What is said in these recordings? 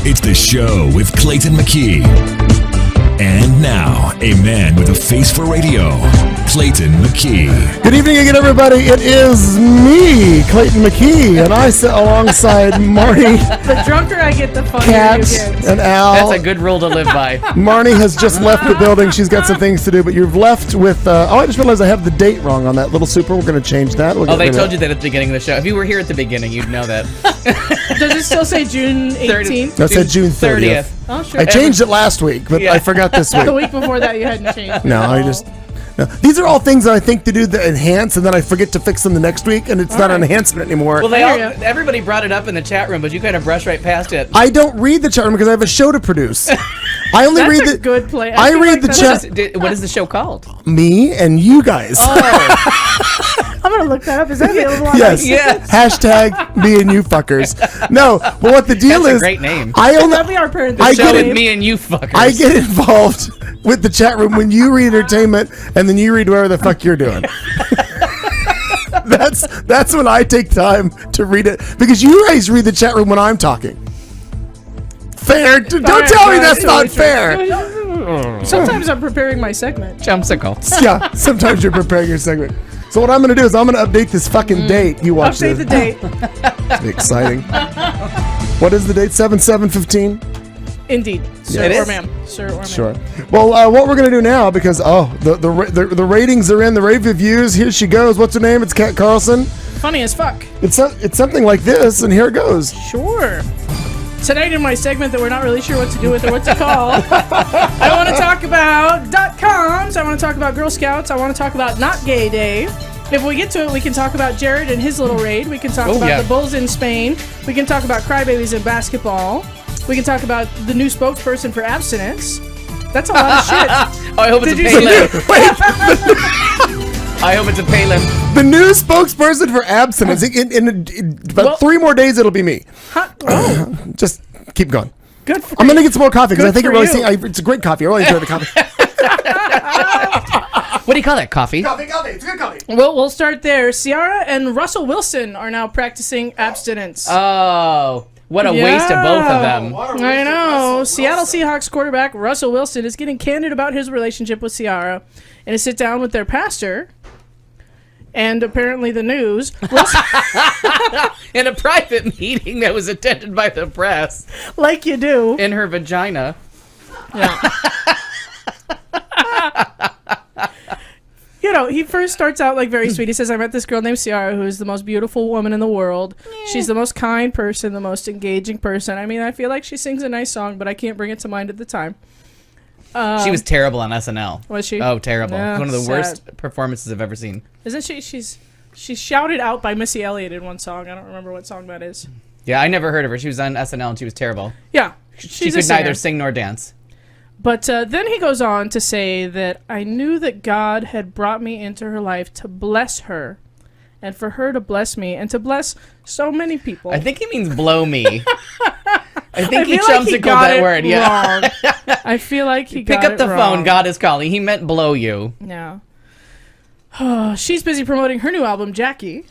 It's the show with Clayton McKee. And now, a man with a face for radio, Clayton McKee. Good evening again, everybody. It is me, Clayton McKee, and I sit alongside Marty. The drunker I get, the funnier Kat, you get. and Al. That's a good rule to live by. Marnie has just left the building. She's got some things to do, but you've left with... I just realized I have the date wrong on that little super. We're going to change that. Oh, they told you that at the beginning of the show. If you were here at the beginning, you'd know that. Does it still say June 18th? No, it said June 30th. Oh, sure. I changed it last week, but I forgot this week. The week before that, you hadn't changed. No, I just... No. These are all things that I think to do that enhance, and then I forget to fix them the next week, and it's not an enhancement anymore. Well, everybody brought it up in the chat room, but you kind of brushed right past it. I don't read the chat room because I have a show to produce. I only read the good play. I read the chat. What is the show called? Me and you guys. Oh. I'm gonna look that up. Is that available on Yes. Hashtag me and you fuckers. No, but what the deal That's is? a great name. That'd be our parent. I Show get with it. me and you fuckers. I get involved with the chat room when you read entertainment, and then you read whatever the fuck you're doing. That's when I take time to read it, because you guys read the chat room when I'm talking. Fair? Don't tell me that's not fair. Sometimes I'm preparing my segment. Chumsicle. Yeah, sometimes you're preparing your segment. So what I'm going to do is I'm going to update this fucking date. You watch Update the date. It's exciting. What is the date? 7/7/15? Indeed. Sir It or is? ma'am. Sir or ma'am. Sure. Well, what we're going to do now, because, the ratings are in, the rave reviews. Here she goes. What's her name? It's Kat Carlson. Funny as fuck. It's something like this, and here it goes. Sure. Tonight in my segment that we're not really sure what to do with or what to call, I want to talk about .coms, I want to talk about Girl Scouts, I want to talk about Not Gay Day. If we get to it, we can talk about Jared and his little raid. We can talk about the Bulls in Spain. We can talk about crybabies in basketball. We can talk about the new spokesperson for abstinence. That's a lot of shit. Oh, I hope it's a Palin. I hope it's a Palin. The new spokesperson for abstinence. In about 3 more days, it'll be me. Oh. Just keep going. Good for I'm going to get some more coffee, because I think for it's a great coffee. I really enjoy the coffee. What do you call that? Coffee? Coffee. It's a good coffee. Well, we'll start there. Ciara and Russell Wilson are now practicing abstinence. Oh, what a waste of both of them. I know. Seattle Seahawks quarterback Russell Wilson is getting candid about his relationship with Ciara in a sit down with their pastor. And apparently the news. In a private meeting that was attended by the press. Like you do. In her vagina. Yeah. You know, he first starts out like very sweet. He says, I met this girl named Ciara who is the most beautiful woman in the world. She's the most kind person, the most engaging person. I mean, I feel like she sings a nice song, but I can't bring it to mind at the time. She was terrible on SNL. Was she? Oh, terrible. Yeah, One of the sad. worst performances I've ever seen. Isn't she? She's shouted out by Missy Elliott in one song. I don't remember what song that is. Yeah, I never heard of her. She was on SNL and she was terrible. Yeah. She could neither sing nor dance. But then he goes on to say that I knew that God had brought me into her life to bless her and for her to bless me and to bless so many people. I think he means blow me. I think he feel like chumsicled got that it word. Yeah. wrong. I feel like he got Pick up it the wrong. phone. God is calling. He meant blow you. Yeah. She's busy promoting her new album, Jackie.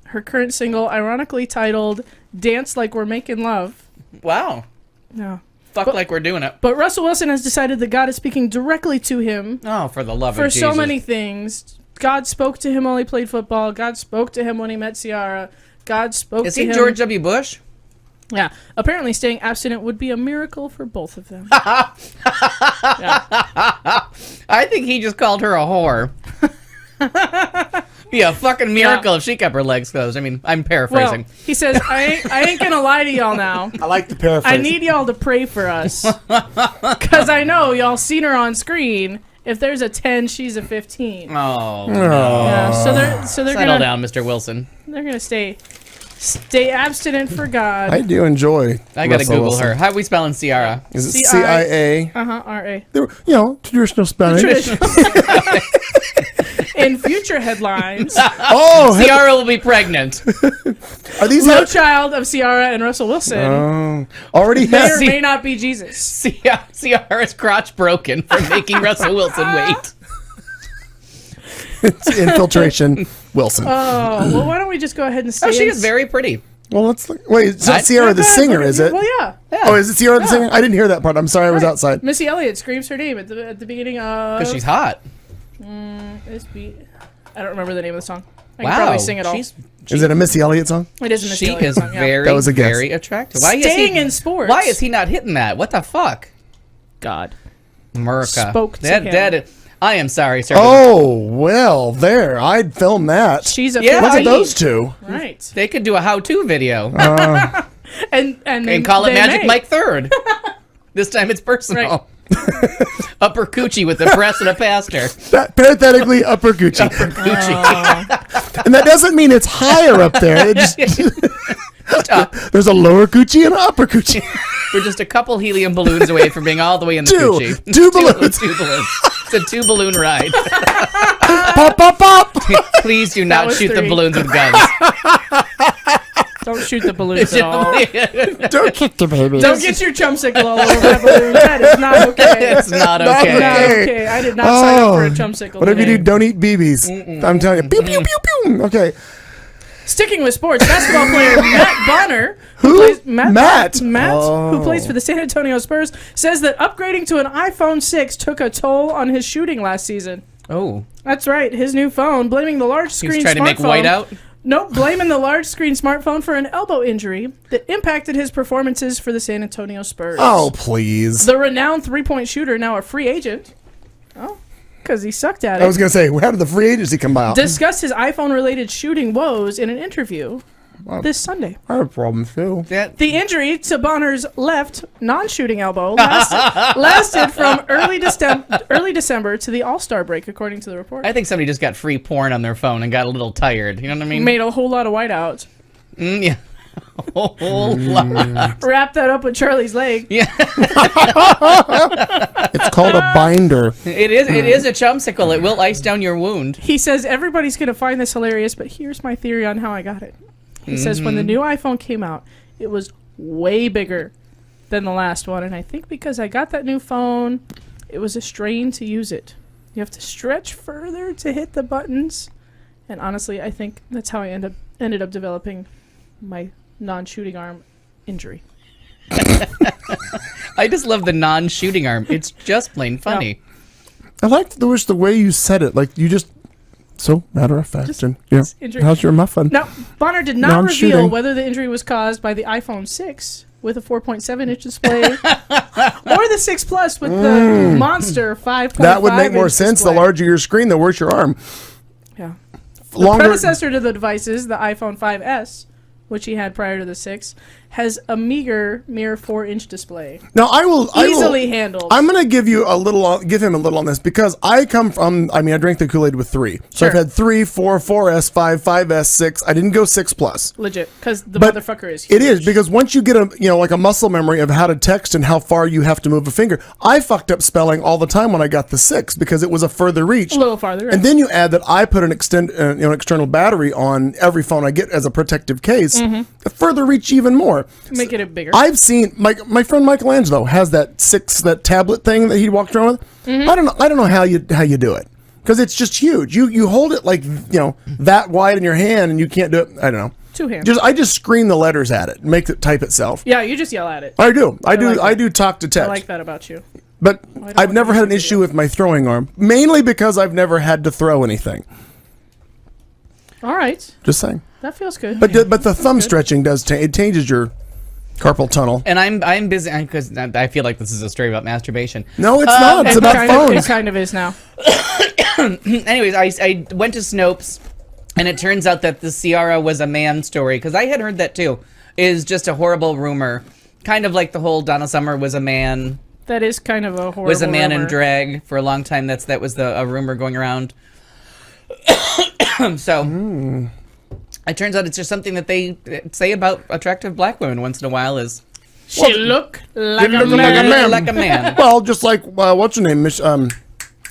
Her current single, ironically titled Dance Like We're Making Love. Wow. Yeah. Fuck like we're doing it. But Russell Wilson has decided that God is speaking directly to him. Oh, for the love of For Jesus. so many things. God spoke to him while he played football. God spoke to him when he met Ciara. God spoke Is to him. he George W. Bush? Yeah. Apparently staying abstinent would be a miracle for both of them. I think he just called her a whore. Be a fucking miracle if she kept her legs closed. I mean, I'm paraphrasing. Well, he says, I ain't gonna lie to y'all now. I like the paraphrase. I need y'all to pray for us. Because I know y'all seen her on screen. If there's a 10, she's a 15. Oh. Yeah, so they're Settle gonna down, Mr. Wilson. They're gonna stay abstinent for God. I do enjoy. I gotta Russell Google Wilson. her. How are we spelling Ciara? Is it CIA? R-A. Traditional Spanish. In future headlines, Ciara will be pregnant. Are these no child of Ciara and Russell Wilson already may has? or may not be Jesus. Ciara's crotch broken for making Russell Wilson wait. It's infiltration Wilson. Oh, well, why don't we just go ahead and stay Oh, she is very pretty. Well, wait. It's not Sierra the singer, is it? Well, yeah. Oh, is it Sierra the singer? I didn't hear that part. I'm sorry, I was outside. Missy Elliott screams her name at the beginning of. Because she's hot. I don't remember the name of the song. I Wow. can probably sing it all. Is it a Missy Elliott song? It is a Missy She Elliott is song, yeah. very, That was a guess. very attractive. Staying in sports. Why is he not hitting that? What the fuck? God. America. Spoke to him. I am sorry, sir. Oh, well, there. I'd film that. She's a Yeah, Look at 15. those two. Right. They could do a how-to video And call it they Magic may. Mike Third. This time it's personal. Upper coochie with the breast and a pastor. Parenthetically, upper Gucci. Upper coochie. And that doesn't mean it's higher up there. There's a lower Gucci and an upper Gucci. We're just a couple helium balloons away from being all the way in the Two. coochie. Two balloons. Two balloons. It's a 2-balloon ride. Pop, pop, pop. Please do not was shoot the 3. balloons with guns. Don't shoot the balloons at all. Don't kick the baby. Don't get your chumsicle all over that balloon. That is not okay. It's not Not okay. Not okay. okay. I did not sign up for a chumsicle. Whatever you today. do, don't eat BBs. I'm telling you. Pew, pew, pew, pew. Okay. Sticking with sports, basketball player Matt Bonner, Who? plays Matt? who plays for the San Antonio Spurs, says that upgrading to an iPhone 6 took a toll on his shooting last season. Oh. That's right, his new phone, blaming the large He screen was trying to make smartphone- whiteout? Nope, blaming the large screen smartphone for an elbow injury that impacted his performances for the San Antonio Spurs. Oh, please. The renowned three-point shooter, now a free agent. Oh, because he sucked at it. I was going to say, how did the free agency come about? Discussed his iPhone-related shooting woes in an interview this Sunday. I have a problem, too. The injury to Bonner's left non-shooting elbow lasted from early December to the All-Star break, according to the report. I think somebody just got free porn on their phone and got a little tired. You know what I mean? Made a whole lot of whiteouts. Yeah. A whole lot. Wrap that up with Charlie's leg. Yeah. It's called a binder. It is a chumsicle. It will ice down your wound. He says everybody's going to find this hilarious, but here's my theory on how I got it. He says when the new iPhone came out, it was way bigger than the last one, and I think because I got that new phone, it was a strain to use it. You have to stretch further to hit the buttons, and honestly, I think that's how I ended up developing my non-shooting arm injury. I just love the non-shooting arm. It's just plain funny. I liked the way you said it. Like, you just... So, matter of fact. Just And, yeah. injury. How's your muffin? Now, Bonner did not Non-shooting. reveal whether the injury was caused by the iPhone 6 with a 4.7-inch display or the 6 Plus with the monster 5.5-inch That would make more sense. display. The larger your screen, the worse your arm. Yeah. Longer. Predecessor to the devices, the iPhone 5S, which he had prior to the 6, has a mere 4-inch display. Now I will Easily handled. I'm gonna give him a little on this because I come from. I drank the Kool-Aid with 3, so I've Sure. had 3, 4, 4S, 5, 5S, 6. I didn't go 6 Plus. Legit, because the But motherfucker is huge. It is because once you get like a muscle memory of how to text and how far you have to move a finger. I fucked up spelling all the time when I got the 6 because it was a further reach. A little farther. Right? And then you add that I put an external battery on every phone I get as a protective case. A further reach even more. Make it a bigger. I've seen my friend Michelangelo has that tablet thing that he walked around with. I don't know how you do it because it's just huge. You hold it like that wide in your hand and you can't do it. I don't know. 2 hands. I just scream the letters at it, make it type itself. Yeah, you just yell at it. I do. I like do talk to text. I like that about you. But don't I've want never to had an do issue that. with my throwing arm, mainly because I've never had to throw anything. All right. Just saying. That feels good. But the thumb stretching does it changes your carpal tunnel. And I'm busy because I feel like this is a story about masturbation. No, it's not. It's It about kind phones. It kind of is now. Anyways, I went to Snopes, and it turns out that the Ciara was a man story because I had heard that too. Is just a horrible rumor, kind of like the whole Donna Summer was a man. That is kind of a horrible Was a man in rumor. drag for a long time. That was a rumor going around. So, it turns out it's just something that they say about attractive black women once in a while is She look like a look like a man. man. like a man. Well, just like what's her name,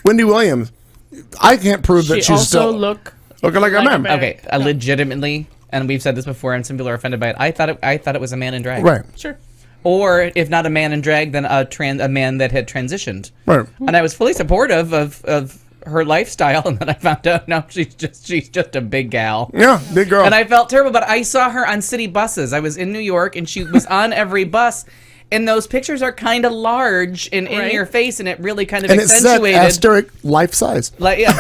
Wendy Williams. I can't prove that She she's also still look. looking like a like a man. man. Okay, legitimately, and we've said this before, and some people are offended by it. I thought it was a man in drag, Right, Sure. Or if not a man in drag, then a man that had transitioned. right. And I was fully supportive of her lifestyle, and then I found out now she's just a big gal. Yeah, big girl. And I felt terrible, but I saw her on city buses. I was in New York, and she was on every bus. And those pictures are kind of large and in your face, and it really kind of accentuated. And it said asterisk life size. Like, yeah.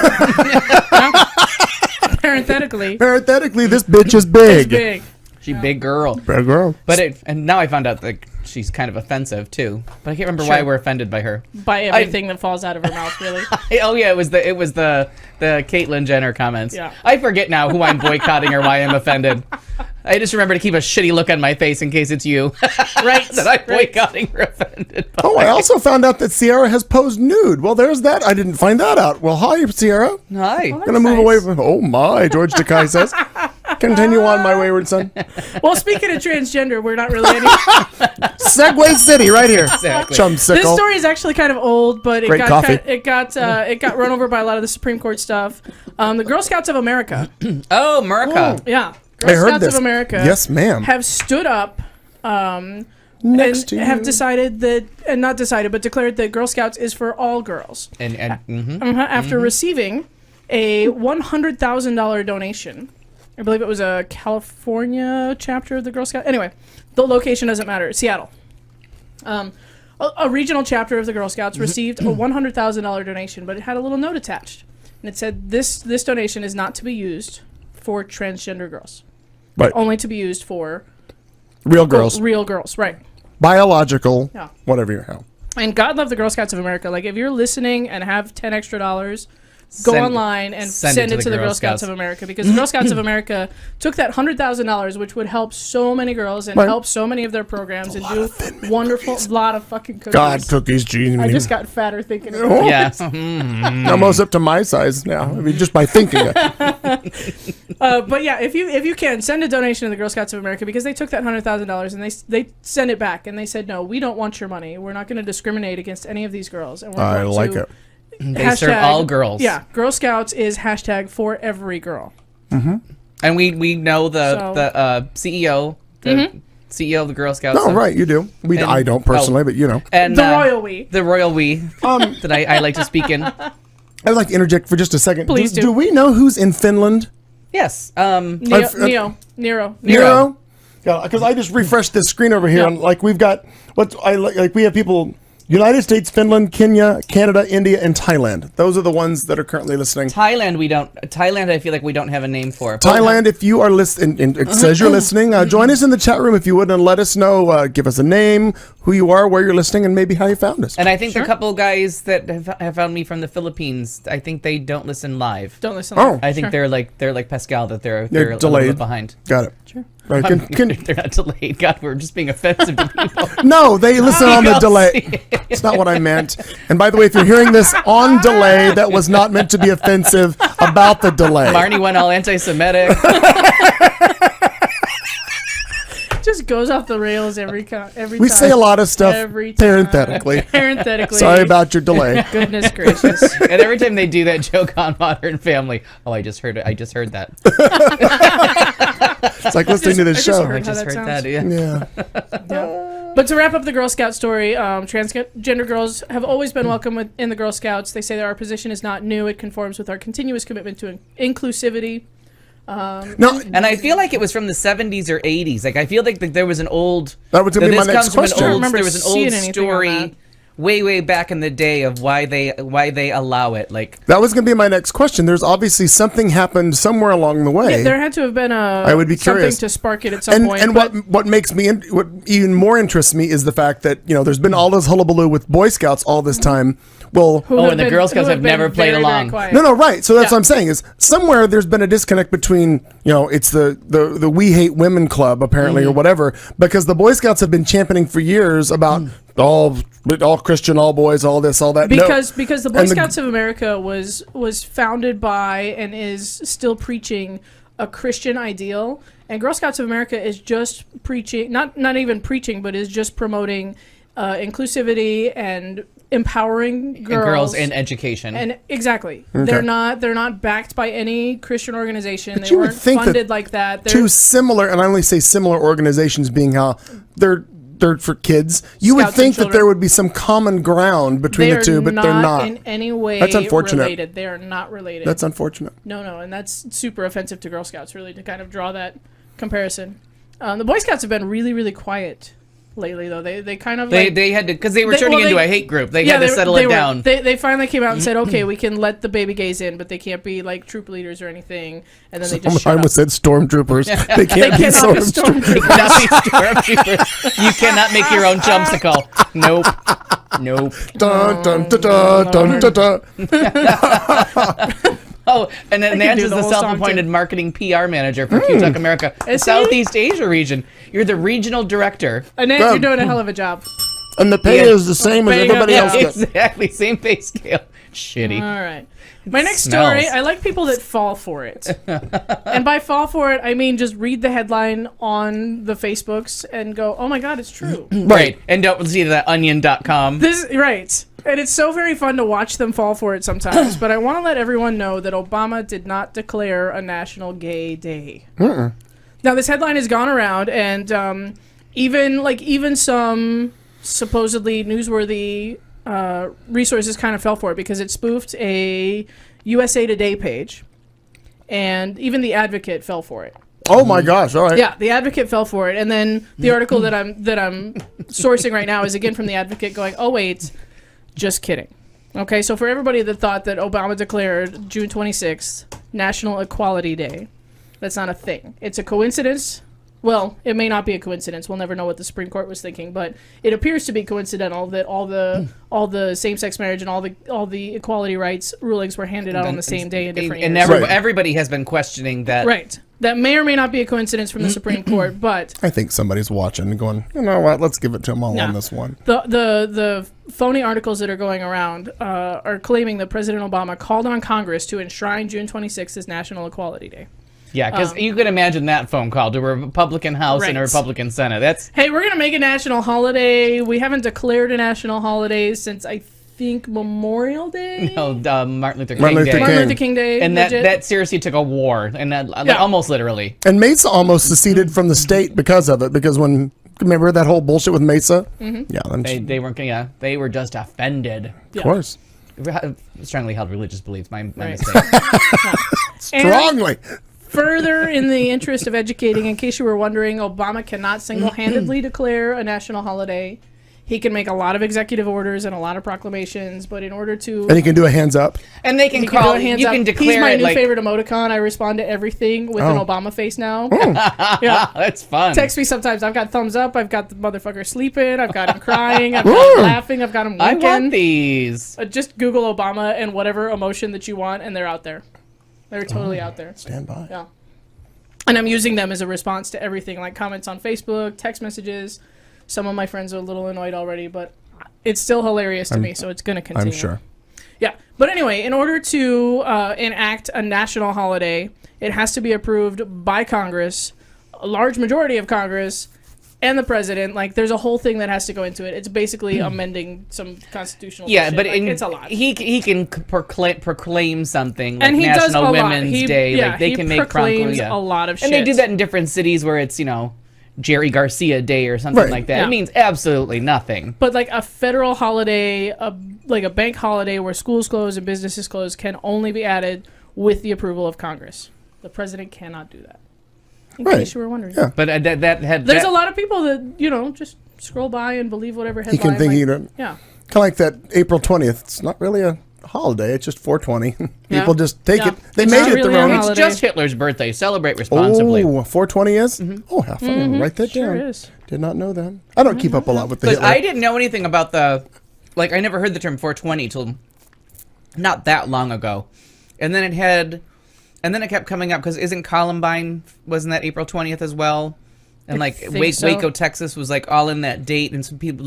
Parenthetically, this bitch is big. it's big. She big girl. Big girl. But and now I found out that she's kind of offensive too. But I can't remember why we're offended by her. By everything that falls out of her mouth, really. Oh yeah, it was the Caitlyn Jenner comments. Yeah. I forget now who I'm boycotting or why I'm offended. I just remember to keep a shitty look on my face in case it's you. Right. That I'm boycotting or offended by. Oh, I also found out that Sierra has posed nude. Well, there's that. I didn't find that out. Well, hi, Sierra. Hi. Gonna move away from. Oh my, George Takei says. Continue on, my wayward son. Well, speaking of transgender, we're not really any. Segway City, right here. Exactly. Chumsicle. This story is actually kind of old, but Great coffee. it got run over by a lot of the Supreme Court stuff. The Girl Scouts of America. Oh, America. Yeah. I Girl heard Scouts this. of America. Yes, ma'am. Have stood up. Next to and you. have decided that, and not decided, but declared that Girl Scouts is for all girls. After receiving a $100,000 donation. I believe it was a California chapter of the Girl Scouts. Anyway, the location doesn't matter. Seattle. A regional chapter of the Girl Scouts received a $100,000 donation, but it had a little note attached. And it said, this donation is not to be used for transgender girls. Right. Only to be used for Real girls. Real girls, right. Biological. Yeah. Whatever you have. And God love the Girl Scouts of America. Like, if you're listening and have $10 extra, go online and send it to the Girl Scouts of America, because the Girl Scouts of America took that $100,000, which would help so many girls and help so many of their programs and do wonderful, lot of fucking cookies. God, cookies, geez. I just got fatter thinking about it. Yeah. Almost up to my size now. I mean, just by thinking it. But yeah, if you can, send a donation to the Girl Scouts of America, because they took that $100,000 and they sent it back and they said, no, we don't want your money. We're not going to discriminate against any of these girls. And we're I going like to it. They serve all girls. Yeah, Girl Scouts is hashtag for every girl. Mm-hmm. And we know the CEO, CEO of the Girl Scouts. Oh, right, you do. I don't personally, but you know. And the royal we. The royal we that I like to speak in. I'd like to interject for just a second. Please do. Do we know who's in Finland? Yes. Nero. Nero? Because I just refreshed this screen over here, and like we've got we have people. United States, Finland, Kenya, Canada, India, and Thailand. Those are the ones that are currently listening. Thailand, I feel like we don't have a name for. Thailand, if you are listening, and it says you're listening, join us in the chat room if you would, and let us know, give us a name, who you are, where you're listening, and maybe how you found us. And I think the couple guys that have found me from the Philippines, I think they don't listen live. Don't listen live. I think they're like Pascal, that they're They're a little delayed. bit behind. Got it. Sure. Right, They're not delayed. God, we're just being offensive to people. No, they listen on the You'll delay. see. It's not what I meant. And by the way, if you're hearing this on delay, that was not meant to be offensive about the delay. Marnie went all anti-Semitic. Just goes off the rails every time. We say a lot of stuff Every time. parenthetically. Parenthetically. Sorry about your delay. Goodness gracious. And every time they do that joke on Modern Family, oh, I just heard it. I just heard that. It's like listening to this show. I just heard that. Yeah. Yeah. But to wrap up the Girl Scout story, transgender girls have always been welcome in the Girl Scouts. They say that our position is not new. It conforms with our continuous commitment to inclusivity. No, And I feel like it was from the 70s or 80s. Like, I feel like there was an old... That was going to be my next question. There was an old story way back in the day of why they allow it. Like, that was going to be my next question. There's obviously something happened somewhere along the way. Yeah, there had to have been I would be curious. something to spark it at some point. And what makes me what even more interests me is the fact that there's been all this hullabaloo with Boy Scouts all this time. Well, and the Girl Scouts have never played along. No, right. So that's what I'm saying is somewhere there's been a disconnect between it's the We Hate Women Club apparently or whatever, because the Boy Scouts have been championing for years about all Christian, all boys, all this, all that. Because the Boy Scouts of America was founded by and is still preaching a Christian ideal, and Girl Scouts of America is just preaching, not even preaching, but is just promoting inclusivity and empowering girls in education. And exactly, Okay. they're not backed by any Christian organization. But They you would weren't think funded that like that. Two similar, and I only say similar organizations being how they're they're for kids. You would Scouts think and that there would be some common ground between the two, but they're not. in any way That's unfortunate. related. They are not related. That's unfortunate. No, and that's super offensive to Girl Scouts, really, to kind of draw that comparison. The Boy Scouts have been really, really quiet lately, though. They kind of They had to, because they were turning into a hate group. They had to settle it down. They finally came out and said, okay, we can let the baby gays in, but they can't be like troop leaders or anything. And then they just I almost said stormtroopers. They can't be cannot be stormtroopers. You cannot make your own chumsicle. Nope. Dun, dun, dun, dun, dun, dun, dun. Oh, and then can do Nance's the the whole song, self-appointed too. marketing PR manager for QTalk America, Is he? Southeast Asia region. You're the regional director. Annette, you're doing a hell of a job. And the pay Yeah. is the same as Bang up, everybody yeah. else gets. Exactly, same pay scale. Shitty. All right. My next smells. story, I like people that fall for it. And by fall for it, I mean just read the headline on the Facebooks and go, oh my God, it's true. Right. And don't see that onion.com. Right. And it's so very fun to watch them fall for it sometimes. But I want to let everyone know that Obama did not declare a National Gay Day. Now, this headline has gone around, and even some supposedly newsworthy resources kind of fell for it because it spoofed a USA Today page, and even The Advocate fell for it. Oh my gosh! All right. Yeah, The Advocate fell for it, and then the article that I'm sourcing right now is again from The Advocate, going, "Oh wait, just kidding." Okay, so for everybody that thought that Obama declared June 26th National Equality Day, that's not a thing. It's a coincidence. Well, it may not be a coincidence. We'll never know what the Supreme Court was thinking, but it appears to be coincidental that all the same-sex marriage and all the equality rights rulings were handed out on the same day in different years. And everybody has been questioning that. Right. That may or may not be a coincidence from the Supreme Court, but I think somebody's watching and going, you know what? Let's give it to them all Nah. on this one. the phony articles that are going around are claiming that President Obama called on Congress to enshrine June 26th as National Equality Day. Yeah, because you could imagine that phone call to a Republican House and a Right. Republican Senate. That's Hey, we're going to make a national holiday. We haven't declared a national holiday since, I think, Memorial Day? Martin Luther King Martin Luther Day. King. Martin Luther King Day. And legit. that seriously took a war, and that almost literally. And Mesa almost seceded from the state because of it. Because remember that whole bullshit with Mesa? Mm-hmm. Yeah, They weren't. Yeah, they were just offended. of course, Strongly held religious beliefs. My Right. mistake. strongly. Further, in the interest of educating, in case you were wondering, Obama cannot single-handedly declare a national holiday. He can make a lot of executive orders and a lot of proclamations, but in order to... And you can do a hands up. And they can You can do call. a hands You up. can declare He's my it new like. favorite emoticon. I respond to everything with an Obama face now. Yeah. That's fun. Text me sometimes. I've got thumbs up. I've got the motherfucker sleeping. I've got him crying. I've got him laughing. I've got him I winking. want these. Just Google Obama and whatever emotion that you want, and they're out there. They're totally out there. Stand by. Yeah. And I'm using them as a response to everything, like comments on Facebook, text messages. Some of my friends are a little annoyed already, but it's still hilarious to me, so it's going to continue. I'm sure. Yeah. But anyway, in order to enact a national holiday, it has to be approved by Congress, a large majority of Congress, and the president. Like, there's a whole thing that has to go into it. It's basically amending some constitutional Yeah, bullshit. but Like, it's a lot. He can proclaim something like And he does National a lot. Women's Day. Yeah, Like they he can make proclaims a lot of and they shit. do that in different cities where it's Jerry Garcia Day or something Right. like that. Yeah. It means absolutely nothing. But like a federal holiday, like a bank holiday where schools close and businesses close, can only be added with the approval of Congress. The president cannot do that. In Right. case you were wondering. Yeah. But that had There's that, a lot of people that, just scroll by and believe whatever headline. You can think, like, yeah. kind of like that April 20th. It's not really a holiday. It's just 420. Yeah. People just take Yeah. it. They It's made not it really their a own. holiday. It's just Hitler's birthday. Celebrate responsibly. Oh, 420 is? Oh, how funny. Write that Sure down. is. Did not know that. I don't keep up a lot with the Because Hitler. I didn't know anything about I never heard the term 420 till not that long ago. And then it kept coming up because isn't Columbine, wasn't that April 20th as well? And I think so. Waco, Texas was like all in that date. And some people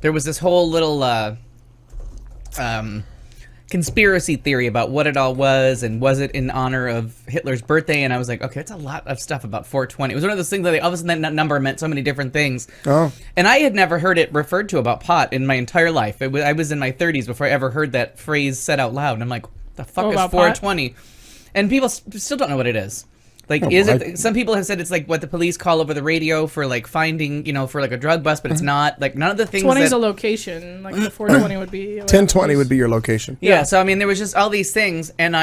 there was this whole little conspiracy theory about what it all was and was it in honor of Hitler's birthday. And I was like, okay, it's a lot of stuff about 420. It was one of those things that all of a sudden that number meant so many different things. Oh. And I had never heard it referred to about pot in my entire life. I was in my 30s before I ever heard that phrase said out loud. And I'm like, the fuck is about 420? And people still don't know what it is. Like, is it? Some people have said it's like what the police call over the radio for like finding, for like a drug bust, but it's not. Like none of the things. 20 is a location. Like the 420 would be. 1020 would be your location. Yeah. So I mean, there was just all these things, and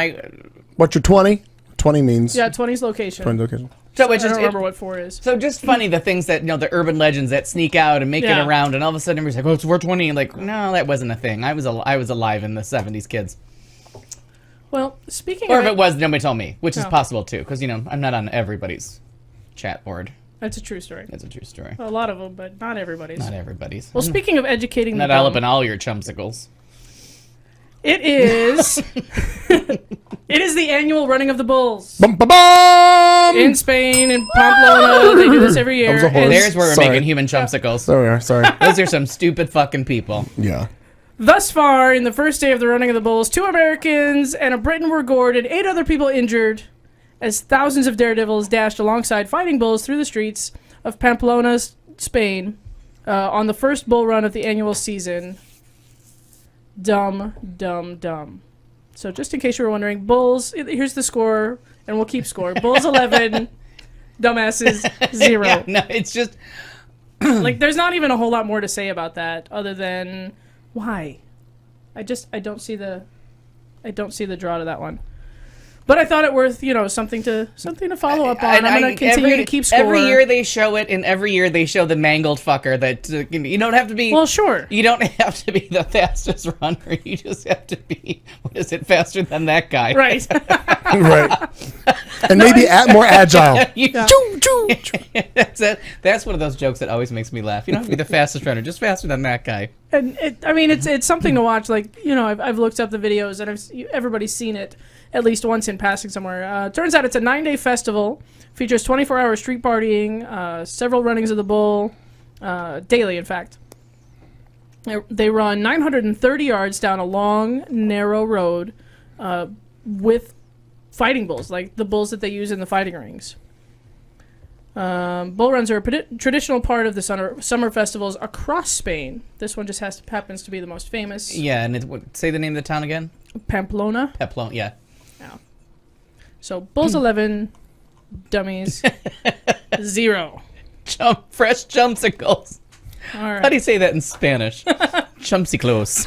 What's your 20? 20 means. Yeah, 20's location. 20 location. So I don't remember what 4 is. So just funny the things that the urban legends that sneak out and make it around, and all of a sudden everybody's like, "Oh, it's 420." Like, no, that wasn't a thing. I was alive in the 70s, kids. Well, speaking Or of if it was, nobody told me, which is No. possible too, because I'm not on everybody's chat board. that's a true story. That's a true story. A lot of them, but not everybody's. Not everybody's. Well, speaking of educating Not the all dumb, up in all your chumsicles. it is it is the annual running of the bulls Bum, ba, bum! in Spain and Pamplona. They do this every year. was a horse. And There's where we're Sorry. making human chumsicles. There we are. Sorry. Those are some stupid fucking people. Yeah. thus far, in the first day of the running of the bulls, 2 Americans and a Briton were gored and 8 other people injured as thousands of daredevils dashed alongside fighting bulls through the streets of Pamplona, Spain, on the first bull run of the annual season. Dumb, dumb, dumb. So just in case you were wondering, bulls, here's the score, and we'll keep score. Bulls 11, dumbasses 0. Yeah, no, it's just Like, there's not even a whole lot more to say about that other than why. I don't see the draw to that one. But I thought it worth, something to follow up on. I'm going to continue to keep score. Every year they show it, and every year they show the mangled fucker that you don't have to be. Well, sure. You don't have to be the fastest runner. You just have to be, faster than that guy. Right. Right. And maybe more agile. You- Yeah. Choo, choo, choo. That's it. That's one of those jokes that always makes me laugh. You don't have to be the fastest runner, just faster than that guy. And it's something to watch. Like, I've looked up the videos, and everybody's seen it at least once in passing somewhere. Turns out it's a 9-day festival, features 24-hour street partying, several runnings of the bull, daily, in fact. They run 930 yards down a long, narrow road with fighting bulls, like the bulls that they use in the fighting rings. Bull runs are a traditional part of the summer festivals across Spain. This one just happens to be the most famous. Yeah, and say the name of the town again. Pamplona. Pamplona. Yeah. So bulls 11, dummies 0. Fresh chumsicles. All right. How do you say that in Spanish? Chumsiclos.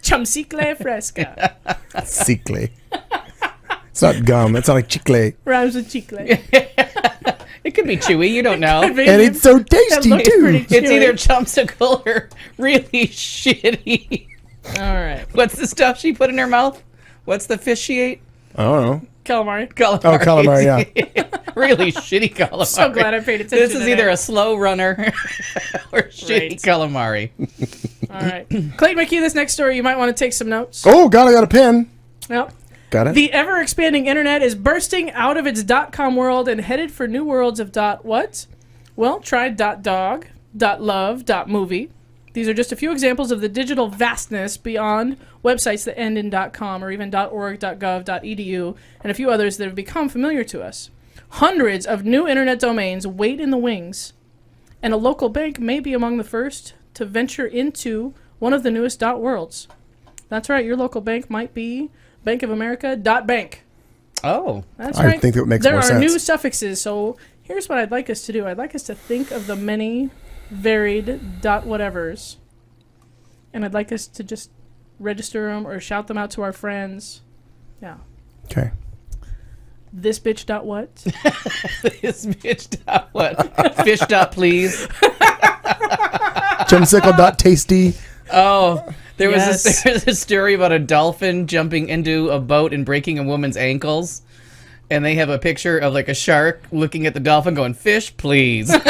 Chumsicle fresca. Cicle. It's not gum. It's not like chicle. Rhymes with chicle. It could be chewy. You don't know. And it's so tasty, looks too. pretty It's chewy. either chumsicle or really shitty. All right. What's the stuff she put in her mouth? What's the fish she ate? I don't know. Calamari. Calamari. Oh, calamari, yeah. Really shitty calamari. So glad I paid attention. This is to either that. a slow runner or shitty Right. calamari. All right. Clayton McKee, this next story, you might want to take some notes. Oh, God, I got a pen. Yep. Got it? The ever-expanding internet is bursting out of its .com world and headed for new worlds of .what? Well, try .dog, .love, .movie. These are just a few examples of the digital vastness beyond websites that end in .com or even .org, .gov, .edu, and a few others that have become familiar to us. Hundreds of new internet domains wait in the wings, and a local bank may be among the first to venture into one of the newest .worlds. That's right, your local bank might be Bank of America .bank. Oh. That's I right. think that makes there more are sense. new suffixes, so here's what I'd like us to do. I'd like us to think of the many varied .whatevers, and I'd like us to just register them or shout them out to our friends. Yeah. Okay. This bitch .what? This bitch what? Fish please. Chumsicle.tasty. Oh, there was Yes. there was a story about a dolphin jumping into a boat and breaking a woman's ankles. And they have a picture of like a shark looking at the dolphin going, "Fish, please." And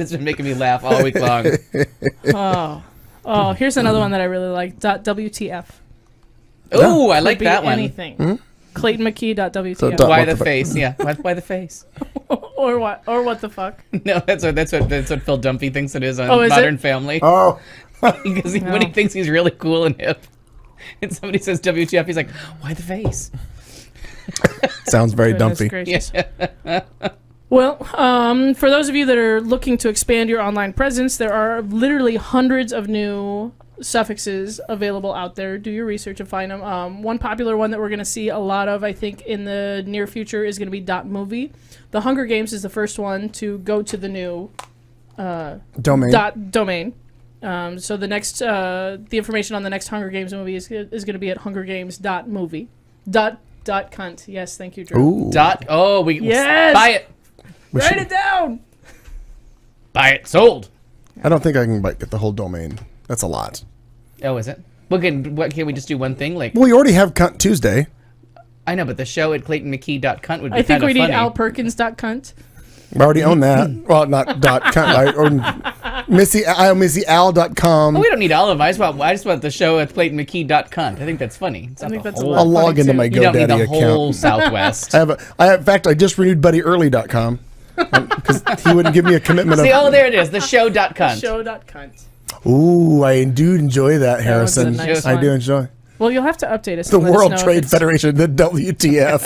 it's been making me laugh all week long. Oh, here's another one that I really like. .wtf. Oh, I like Could be that one. anything. Clayton McKee .wtf. So Why What the the fuck? face? Yeah, why the face? or what? Or what the fuck? No, that's what Phil Dunphy thinks it is on Oh, is Modern it? Family. Oh, Because when he thinks he's really cool and hip, and somebody says WTF, he's like, "Why the face?" sounds very Goodness dumpy. gracious. Well, for those of you that are looking to expand your online presence, there are literally hundreds of new suffixes available out there. Do your research and find them. One popular one that we're going to see a lot of, I think, in the near future is going to be .movie. The Hunger Games is the first one to go to the new domain. So the next, the information on the next Hunger Games movie is going to be at hungergames.movie. Cunt. Yes, thank you, Drew. Ooh. Yes! Buy it. Write it down. Buy it. Sold. I don't think I can get the whole domain. That's a lot. Oh, is it? What can we just do one thing? Like, Well, we already have Cunt Tuesday. I know, but the show at ClaytonMcKee.cunt would be I think we need funny. alperkins.cunt. I already own that. Well, not .cunt. Or MissyAl.com. Oh, we don't need all of them. I just want the show at ClaytonMcKeecunt. I think that's funny. It's I not think the that's a whole, lot. I'll log funny into too. my You don't need GoDaddy the whole account. Southwest. In fact, I just renewed BuddyEarly.com because he wouldn't give me a commitment See, of. there it is. The show.cunt. Show.cunt. Ooh, I do enjoy that, was a Harrison. nice I do one. enjoy. Well, you'll have to update us. The and let us World know if Trade it's- Federation, the WTF.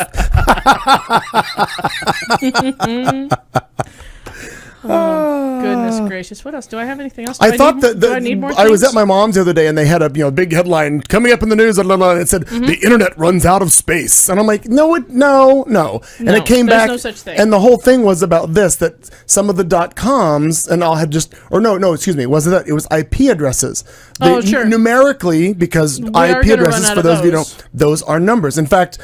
Goodness gracious! What else? Do I have anything else? Do I thought that do I need more I was things? at my mom's the other day and they had a big headline coming up in the news and it said the internet runs out of space and I'm like no and it came there's back no such thing. and the whole thing was about this that some of the .coms and all had just excuse me wasn't that it was IP addresses. Oh, sure. Numerically because are IP gonna addresses run out for of those of you who those. don't those are numbers. In fact,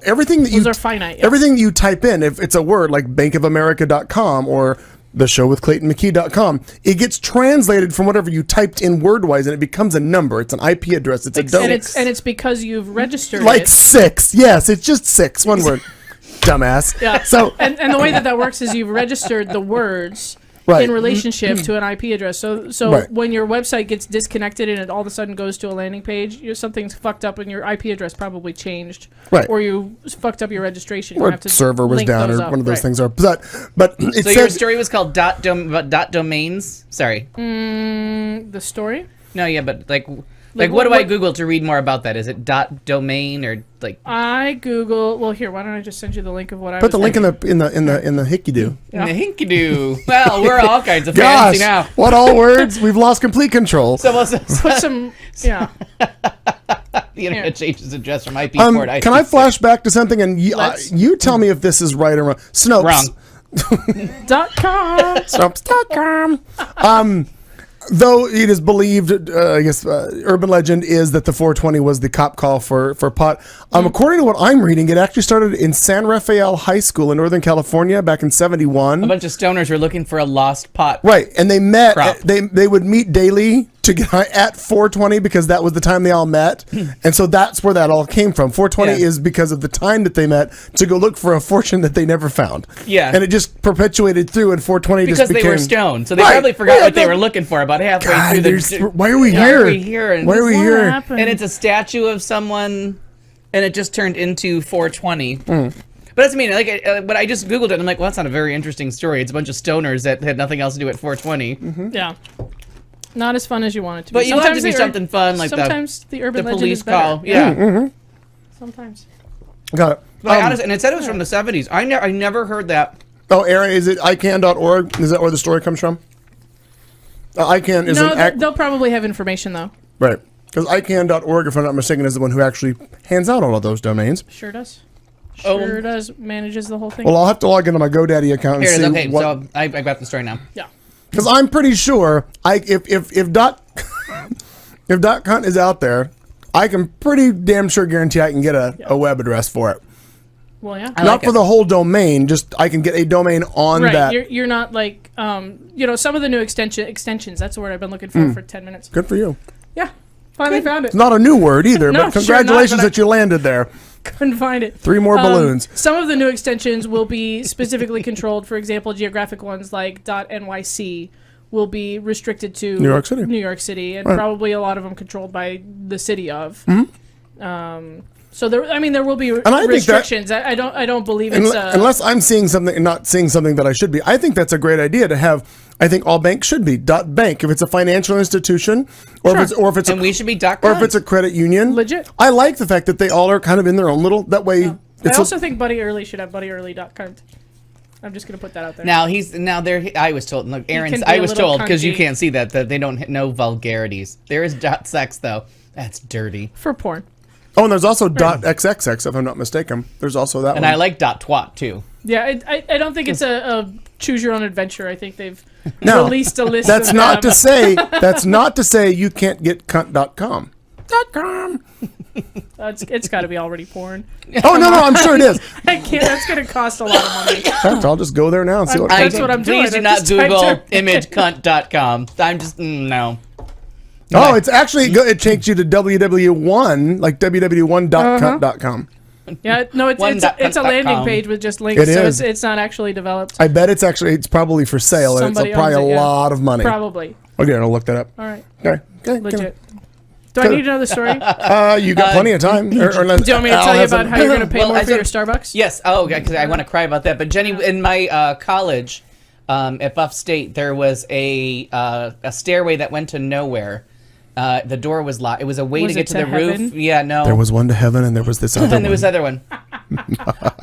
everything that Those are finite, yeah. everything you type in if it's a word like bankofamerica.com or the show with ClaytonMcKee.com, it gets translated from whatever you typed in word-wise, and it becomes a number. It's an IP address. It's a Like domain. and it's because you've registered Like it. 6. Yes, it's just 6. One word. Dumbass. Yeah. So, and the way that works is you've registered the words Right. in relationship to an IP address. So Right. when your website gets disconnected and it all of a sudden goes to a landing page, something's fucked up and your IP address probably changed. Right. Or you fucked up your registration. You or have to server was link down, those or up. one of those Right. things are. But it So your says story was called dot domains? Sorry. The story? No, yeah, but like Like, what do I what- Google to read more about that? Is it dot domain or like I Google. Well, here. Why don't I just send you the link of what I put was the link thinking. in the hickey do. Yeah. Hinkadoo? Well, we're all kinds of Gosh, fancy now. what all words? We've lost complete control. So also, Put some. Yeah. the internet changes address from IP port. Can I flash back to something and Let's. you tell me if this is right or wrong? Snopes. Wrong. .com. Snopes.com. Though it is believed, urban legend is that the 420 was the cop call for pot. According to what I'm reading, it actually started in San Rafael High School in Northern California back in '71. A bunch of stoners were looking for a lost pot. Right, and they met. Crop. They would meet daily to get at 420 because that was the time they all met, and so that's where that all came from. 420 Yeah. is because of the time that they met to go look for a fortune that they never found. Yeah. and it just perpetuated through, and 420 Because just they became were stoned, so they Right. probably forgot Yeah, what they that- were looking for about halfway God, through there's- the. why are we Why here? are we here? And Why are we What here? happened? And it's a statue of someone, and it just turned into 420. Hmm. But that's mean. But I just googled it. And I'm like, well, that's not a very interesting story. It's a bunch of stoners that had nothing else to do at 420. Yeah. Not as fun as you want it to be. But you want it to be the something fun, like sometimes the urban the legend police is better. call. Yeah. Sometimes. Got it. But I honestly, and it said it was from the 70s. I never heard that. Oh, Aaron, is it ican.org? Is that where the story comes from? ICANN is No, an act. they'll probably have information though. Right. Because ican.org, if I'm not mistaken, is the one who actually hands out all of those domains. Sure does. Oh. Sure does. Manages the whole thing. Well, I'll have to log into my GoDaddy account and Here it is. see Okay, what. so I got the story now. yeah. Because I'm pretty sure if dot if .cunt is out there, I can pretty damn sure guarantee I can get a web address for it. Well, yeah. I Not like for it. the whole domain, just I can get a domain on Right. that. You're not like some of the new extensions. That's the word I've been looking for 10 minutes. Good for you. Yeah. Finally found it. It's not a new word either, No, but sure congratulations not, but that you landed there. Couldn't find it. 3 more balloons. Some of the new extensions will be specifically controlled. For example, geographic ones like .nyc will be restricted to New York City. New York City, and Right. probably a lot of them controlled by the city of. Mm-hmm. So there will be I think that- restrictions. I don't believe it's Unless I'm seeing something and not seeing something that I should be. I think that's a great idea to have. I think all banks should be .bank if it's a financial institution, or if it's And we should be or if it's a credit union. Legit. I like the fact that they all are kind of in their own little. That way, I it's also think Buddy Early should have BuddyEarly.cunt. I'm just gonna put that out there. I was told. Look, can Aaron's. be I a was little told because you cunty. can't see that they don't know vulgarities. There is .sex though. That's dirty. For porn. Oh, and there's also .xxx, if I'm not mistaken. There's also that And one. I like .twat too. Yeah, I don't think it's a choose your own adventure. I think they've No, released a list. That's of not them. to say. That's not to say you can't get cunt.com. .com. It's got to be already porn. Oh no, I'm sure it is. I can't. That's gonna cost a lot of money. In fact, I'll just go there now and see what. That's what I'm doing. Please do I not just typed Google in- imagecunt.com. I'm just no. Oh, it's actually it takes you to www1 like www1.cunt.com. Yeah, no, it's a landing page with just links. It so is. It's not actually developed. I bet it's probably for sale and Somebody it's probably owns it, a yeah. lot of money. Probably. Okay, I'll look that up. All right. Okay. Legit. Do I need to know the story? You got plenty of time. Do you want me to tell you about how you're going to pay Well, more I for your don't- Starbucks? Yes. Oh, because I want to cry about that. But Jenny, in my college at Buff State, there was a stairway that went to nowhere. The door was locked. It was a way Was to it get to to the heaven? roof. Yeah, no. There was one to heaven and there was this other and there was one. other one.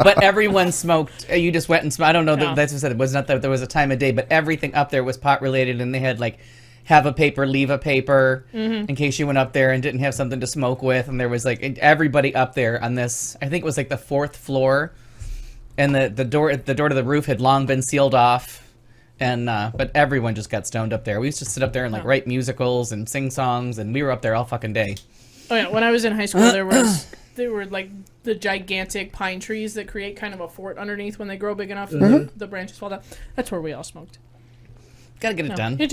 But everyone smoked. You just went and smoked. I don't know. Yeah. That's what I said. It was not that there was a time of day, but everything up there was pot related, and they had like have a paper, leave a paper in case you went up there and didn't have something to smoke with. And there was like everybody up there on this. I think it was like the 4th floor, and the door to the roof had long been sealed off. And but everyone just got stoned up there. We used to sit up there and like write musicals and sing songs, and we were up there all fucking day. Oh yeah, when I was in high school, there were like the gigantic pine trees that create kind of a fort underneath when they grow big enough and the branches fall down. That's where we all smoked. Gotta get it done. It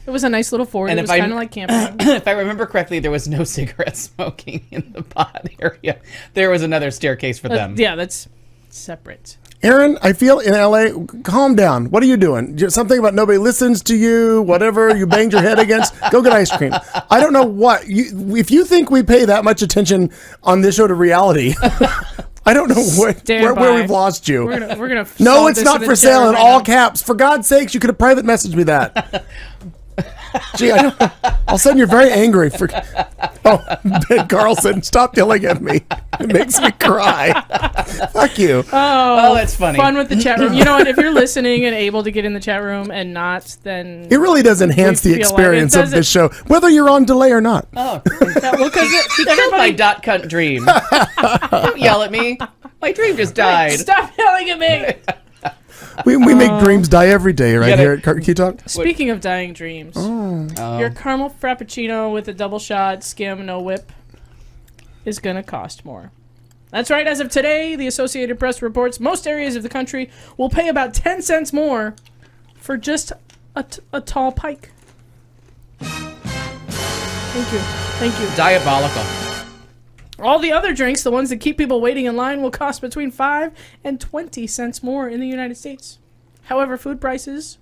was a nice little fort. And It if was I- kind of like camping. If I remember correctly, there was no cigarette smoking in the pod area. There was another staircase for them. Yeah, that's separate. Aaron, I feel in LA, calm down. What are you doing? Something about nobody listens to you, whatever, you banged your head against. Go get ice cream. I don't know what. If you think we pay that much attention on this show to reality, I don't know where we've lost you. We're gonna. No, solve it's this not in the for chat sale in right all now. caps. For God's sakes, you could have private messaged me that. Gee, all of a sudden you're very angry. Ben Carlson, stop yelling at me. It makes me cry. Fuck you. Oh, that's funny. Fun with the chat room. You know what? If you're listening and able to get in the chat room and not, then It really does enhance We the feel like experience it of this show, whether you're on delay or not. Oh, because he killed my cunt dream. Don't yell at me. My dream just died. Stop yelling at me. We make dreams die every day right gotta- here at QTalk. Speaking of dying dreams, your caramel frappuccino with a double shot, skim, no whip is going to cost more. That's right. As of today, the Associated Press reports most areas of the country will pay about 10 cents more for just a tall pike. Thank you. Diabolical. All the other drinks, the ones that keep people waiting in line, will cost between 5 and 20 cents more in the United States. However, food prices,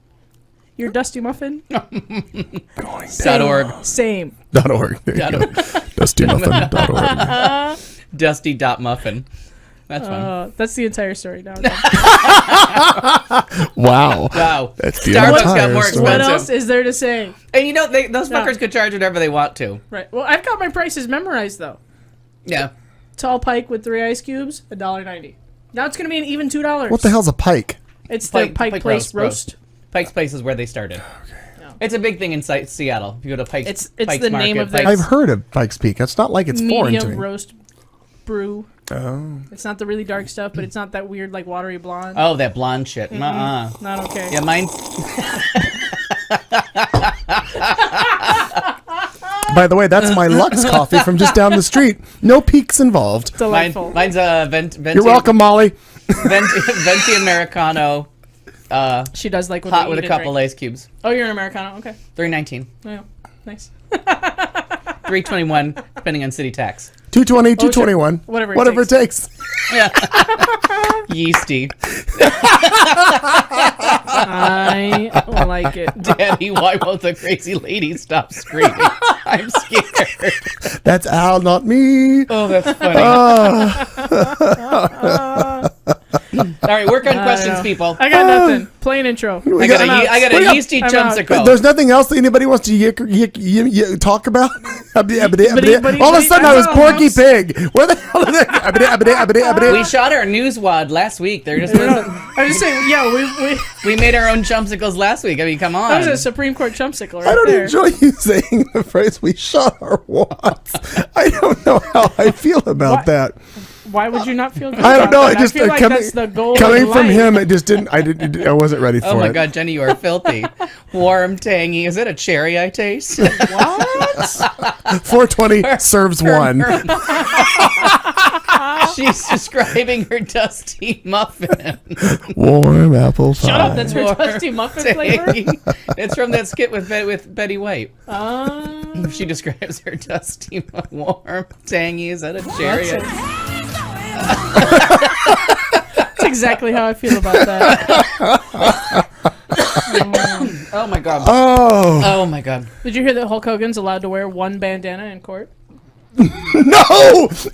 your Dusty Muffin, .org. same. .org. There you go. DustyMuffin.org. Dusty.muffin. That's fun. That's the entire story now. Wow. Wow. That's the Starbucks entire got more story. What expensive. else is there to say? And you know, those fuckers could charge whatever they want to. Right. Well, I've got my prices memorized, though. Yeah. Tall pike with 3 ice cubes, $1.90. Now it's going to be an even $2. What the hell's a pike? It's the Pike Place roast. Pike's Place is where they started. No. It's a big thing in Seattle. If you go to Pike's It's Pike's the name Market, of the- Pike's- I've heard of Pikes Peak. It's not like it's foreign to me. Medium roast brew. Oh. It's not the really dark stuff, but it's not that weird, like, watery blonde. Oh, that blonde shit. Uh-uh. Not okay. Yeah, mine. By the way, that's my Lux coffee from just down the street. No peaks involved. Delightful. Mine's a Venti. You're welcome, Molly. Venti Americano. She does like what Hot they with eat a and couple drink. ice cubes. Oh, you're an Americano. Okay. $3.19. Yeah. Nice. $3.21 depending on city tax. 220, 221. Whatever it takes. Yeasty. I like it. Daddy, why won't the crazy lady stop screaming? I'm scared. That's Al, not me. Oh, that's funny. All right, work on questions, people. I got nothing. Plain intro. I got a yeasty I'm out. chumsicle. There's nothing else that anybody wants to talk about? All of a sudden, I was Porky Pig. Where the hell is that? We shot our news wad last week. They're just I was just saying, yeah, we made our own chumsicles last week. I mean, come on. that was a Supreme Court chumsicle right I don't there. enjoy you saying the phrase, we shot our wads. I don't know how I feel about What? that. Why would you not feel good I don't about know. that? I just feel like that's the goal coming of from life. him, it just didn't. I wasn't ready for it. Oh my God, Jenny, you are filthy. Warm, tangy. Is it a cherry I taste? What? 420 serves one. She's describing her dusty muffin. Warm apple pie. Shut up, that's her dusty muffin flavor? It's from that skit with Betty White. She describes her dusty, warm, tangy. Is that a cherry? That's exactly how I feel about that. Oh my God. Oh Oh my God. Did you hear that Hulk Hogan's allowed to wear one bandana in court? no!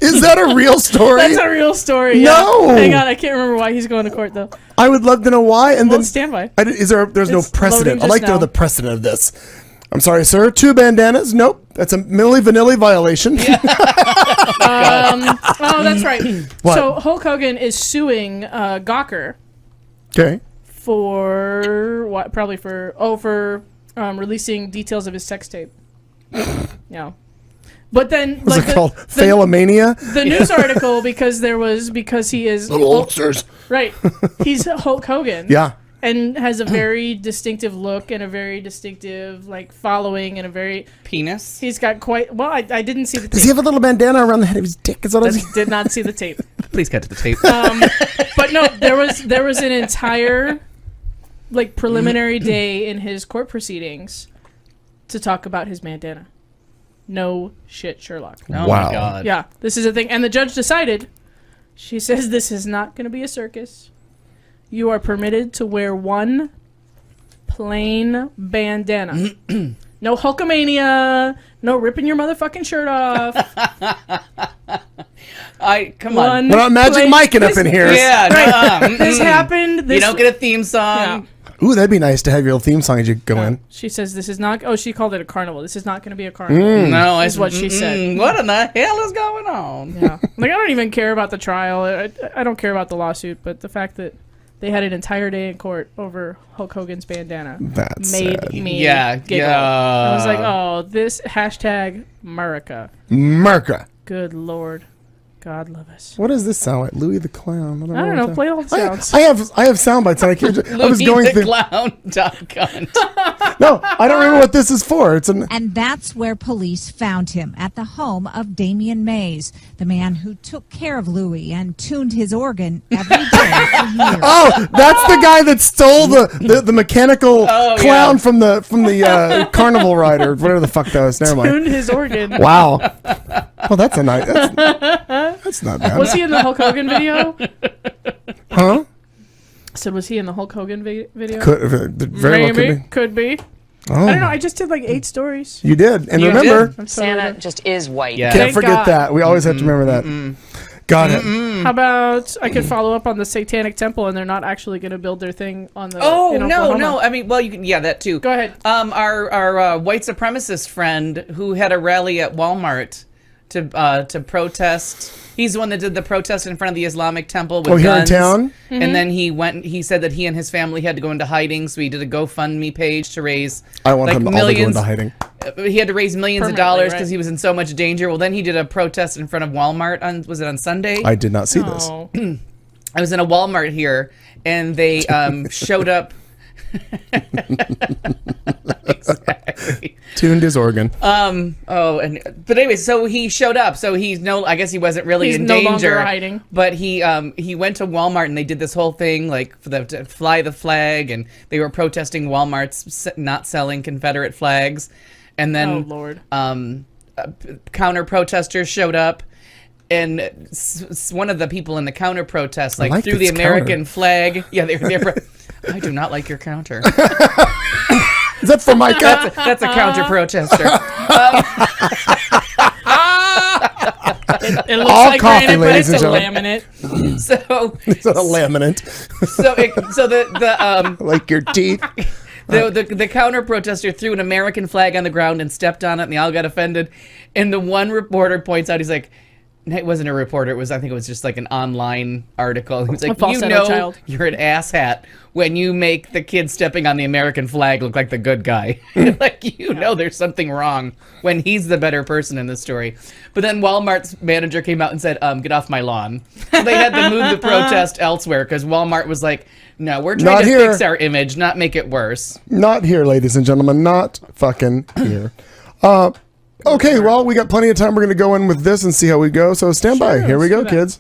Is that a real story? That's a real story. No! Yeah. Hang on, I can't remember why he's going to court though. I would love to know why. And Well, then stand by. There's no It's precedent. loading I'd like to just know now. the precedent of this. I'm sorry, sir. 2 bandanas? Nope. That's a Milli Vanilli violation. Oh, that's right. What? So Hulk Hogan is suing Gawker Okay. for what? Probably for releasing details of his sex tape. Yeah. But then, What's like it called? Failomania? the news article, because he is Little ulcers. right. He's Hulk Hogan. Yeah. And has a very distinctive look and a very distinctive like following and a very Penis? he's got quite well. I didn't see the Does he tape. have a little bandana around the head of his dick? Is that what I was- Did not see the tape. Please cut to the tape. But no, there was an entire like preliminary day in his court proceedings to talk about his bandana. No shit, Sherlock. Oh Wow. my God. Yeah, this is a thing. And the judge decided, she says, this is not going to be a circus. You are permitted to wear one plain bandana. No Hulkamania. No ripping your motherfucking shirt off. Come on. We're not Magic Mike up in here. Yeah, This happened. you don't get a theme song. Yeah. Ooh, that'd be nice to have your theme song as you go in. She says this is not. Oh, she called it a carnival. This is not going to be a carnival. No, Is what she said. What in the hell is going on? Yeah. Like, I don't even care about the trial. I don't care about the lawsuit, but the fact that they had an entire day in court over Hulk Hogan's bandana That's made sad. me Yeah, giggle. yeah. I was like, oh, this hashtag America. Merca. Good Lord. God love us. What does this sound like? Louis the Clown. I don't know. what Play all the that- sounds. I have sound bites. And I can't. I was going through. Clown.com. No, I don't remember what this is for. It's an. And that's where police found him, at the home of Damian Mays, the man who took care of Louis and tuned his organ every day for years. Oh, that's the guy that stole the mechanical clown yeah. from the carnival ride or whatever the fuck that was. Never mind. Tuned his organ. Wow. Well, that's a nice. That's not bad. Was he in the Hulk Hogan video? Huh? So was he in the Hulk Hogan video? Very well Maybe. could be. Could be. Oh, I don't know. I just did like 8 stories. you did, and You remember, did. I'm Santa sorry. just is white. Yeah. can't Thank forget God. that. We always have to remember that. Got it. How about I could follow up on the Satanic Temple and they're not actually going to build their thing on the. Oh, in no, Oklahoma? no. I mean, well, you can, yeah, that too. Go ahead. Our white supremacist friend who had a rally at Walmart to protest. He's the one that did the protest in front of the Islamic temple with Here in guns. town? And then he said that he and his family had to go into hiding, so he did a GoFundMe page to raise I want like them all to go millions. into hiding. He had to raise millions of Permanently, dollars right. because he was in so much danger. Well, then he did a protest in front of Walmart on Sunday? I did not see this. Oh. I was in a Walmart here, and they showed up. Exactly. Tuned his organ. But anyway, so he showed up. So I guess he wasn't really He's in no danger. longer hiding. But he went to Walmart and they did this whole thing like to fly the flag, and they were protesting Walmart's not selling Confederate flags, and then Oh, Lord. counter protesters showed up. And one of the people in the counter protest like threw the this American counter. flag. Yeah, I do not like your counter. Is that for Micah? That's a counter protester. It looks All like coffee, granite, but ladies it's and a gentlemen. laminate. So It's a laminate. so the Like your teeth. The counter protester threw an American flag on the ground and stepped on it, and they all got offended. And the one reporter points out, he's like, it wasn't a reporter. I think it was just like an online article. He was like, you know, child. you're an asshat when you make the kid stepping on the American flag look like the good guy. Like, you know, there's something wrong when he's the better person in the story. But then Walmart's manager came out and said, get off my lawn. So they had to move the protest elsewhere because Walmart was like, no, we're trying to fix our image, not make it worse. Not here, ladies and gentlemen. Not fucking here. Okay, well, we got plenty of time. We're going to go in with this and see how we go. So stand by. Here we go, kids.